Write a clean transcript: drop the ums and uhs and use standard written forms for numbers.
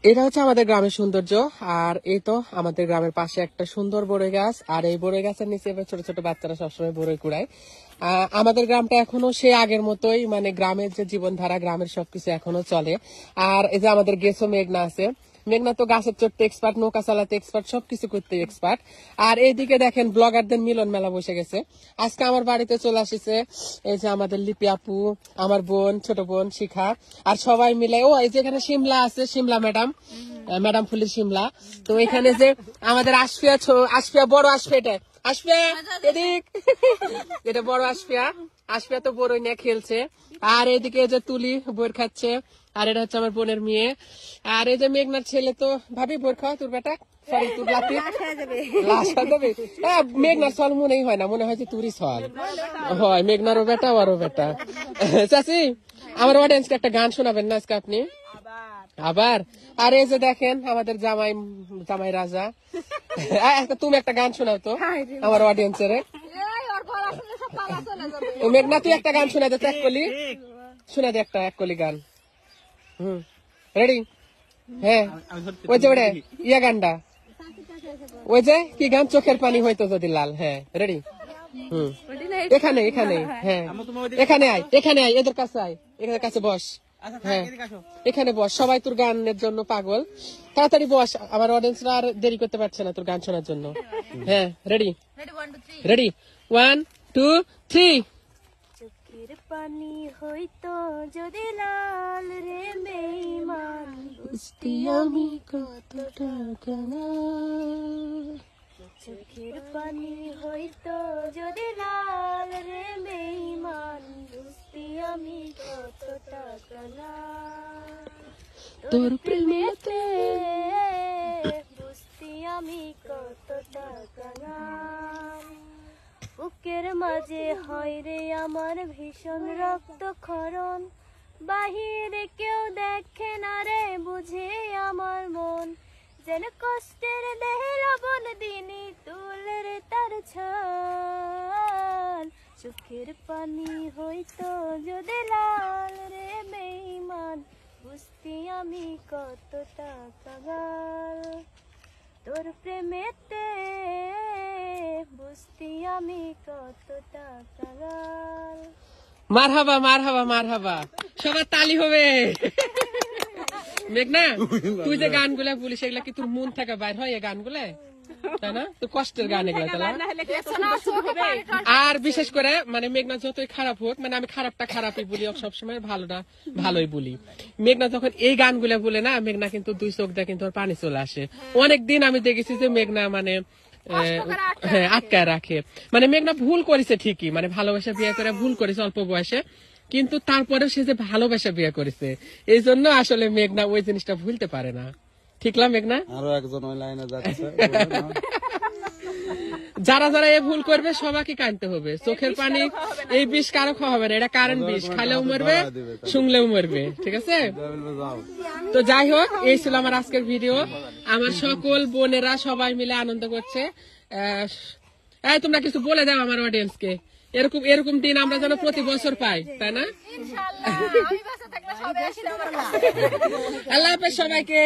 এটা হচ্ছে আমাদের গ্রামের সৌন্দর্য। আর এই তো আমাদের গ্রামের পাশে একটা সুন্দর বড়ই গাছ, আর এই বড়ই গাছের নিচে ছোট ছোট বাচ্চারা সবসময় বড়ই কুড়ায়। আমাদের গ্রামটা এখনো সে আগের মতোই, মানে গ্রামের যে জীবনধারা, গ্রামের সবকিছু এখনো চলে। আর এই যে আমাদের গেছো মেঘনা আছে, মেঘনা তো গাছের চড়তে এক্সপার্ট, নৌকা চালাতে এক্সপার্ট, সবকিছু করতে এক্সপার্ট। আর এইদিকে দেখেন ব্লগারদের মিলন মেলা বসে গেছে। আজকে আমার বাড়িতে চলে আসছে এই যে আমাদের লিপি আপু, আমার বোন, ছোট বোন শিখা, আর সবাই মিলে। ও এই যে এখানে শিমলা আছে, শিমলা ম্যাডাম, ম্যাডাম ফুলের শিমলা। তো এখানে যে আমাদের আসফিয়া, আসফিয়া বড় আসফিয়া, এটা আসফিয়া এদিক, এটা বড় আসফিয়া। আসফিয়া তো বড়ই নিয়ে খেলছে। আর এদিকে যে তুলি বইর খাচ্ছে, আর এটা হচ্ছে আমার বোনের মেয়ে। আর এই যে মেঘনার ছেলে, তো ভাবি বোর খাওয়া তোর বেটা, সরি তোর লাতি লাশ হয়ে যাবে। মেঘনার ছল মনেই হয় না, মনে হয় যে তুরই ছল হয়। মেঘনারও বেটা, ওরও বেটা। চাচি, আমার অডিয়েন্সকে একটা গান শোনাবেন না আজকে আপনি আবার? আর এই যে দেখেন আমাদের জামাই, জামাই রাজা। তুমি একটা গান শোনাও তো আমার অডিয়েন্সের। মেঘনা তুই একটা গান শোনা দে, এক কলি শোনা দে, একটা এক কলি গান। রেডি? হ্যাঁ, ওই যে ওটা ইয়া গানটা, ওই যে কি গান, চোখের পানি হয়তো যদি লাল। হ্যাঁ, রেডি? এখানে এখানে, হ্যাঁ এখানে আয়, এখানে আয়, এদের কাছে আয়, এদের কাছে বস। হ্যাঁ এখানে বস, সবাই তোর গানের জন্য পাগল। তাড়াতাড়ি বস, আমার অডিয়েন্সরা আর দেরি করতে পারছে না তোর গান শোনার জন্য। হ্যাঁ রেডি? রেডি, 1 2 3। চোখের পানি হইতো যদি লাল রে বেঈমান, বুঝতি আমি কতটা কাঙাল। চোখের পানি হইতো যদি লাল রে বেঈমান, বুঝতি আমি কতটা কাঙাল। তোর প্রেমেতে বুঝতি আমি কতটা কাঙাল। বুকের মাঝে হয় রে আমার ভীষণ রক্তক্ষরণ, বাহিরে কেউ দেখে না রে, বুঝে আমার মন। যেন কষ্টের দেহে লবণ দিনই তুলে রে তার ছাল। চোখের পানি হইতো যদি লাল রে বেঈমান, বুঝতি আমি কতটা কাঙাল। তোর প্রেমেতে বুঝতি আমি কতটা কাঙাল। মারহাবা মারহাবা মারহাবা, সবার তালি হবে। মেঘনা, তুই যে গানগুলা বলিস এগুলা কি তোর মন থেকে বাইর হয়? এই গানগুলা তাই না, তোর কষ্টের গান এগুলা। আর বিশেষ করে মানে মেঘনা যতই খারাপ হোক, মানে আমি খারাপটা খারাপই বলি, সবসময় ভালোটা ভালোই বলি। মেঘনা যখন এই গানগুলা বলে না, মেঘনা কিন্তু দুই চোখ দিয়ে কিন্তু পানি চলে আসে। অনেকদিন আমি দেখেছি যে মেঘনা মানে আটকায় রাখে। মানে মেঘনা ভুল করেছে ঠিকই, মানে ভালোবাসা বিয়ে করে ভুল করেছে অল্প বয়সে, কিন্তু তারপরে সে যে ভালোবাসা বিয়ে করেছে, এই জন্য আসলে মেঘনা ওই জিনিসটা ভুলতে পারে না। ঠিকলা মেঘনা? আরো একজন ওই লাইনে যাচ্ছে। যারা যারা এই ভুল করবে সবাইকে কাঁদতে হবে। চোখের পানি এই বিষ কারো খাওয়া হবে না, এটা কারেন্ট বিষ, খাইলেও মরবে, শুনলেও মরবে। ঠিক আছে? তো যাই হোক, এই ছিল আমার আজকের ভিডিও। আমার সকল বোনেরা সবাই মিলে আনন্দ করছে। তোমরা কিছু বলে দাও আমার অডিয়েন্সকে, এরকম এরকম দিন আমরা যেন প্রতি বছর পাই, তাই না? আল্লাহ হাফেজ সবাইকে।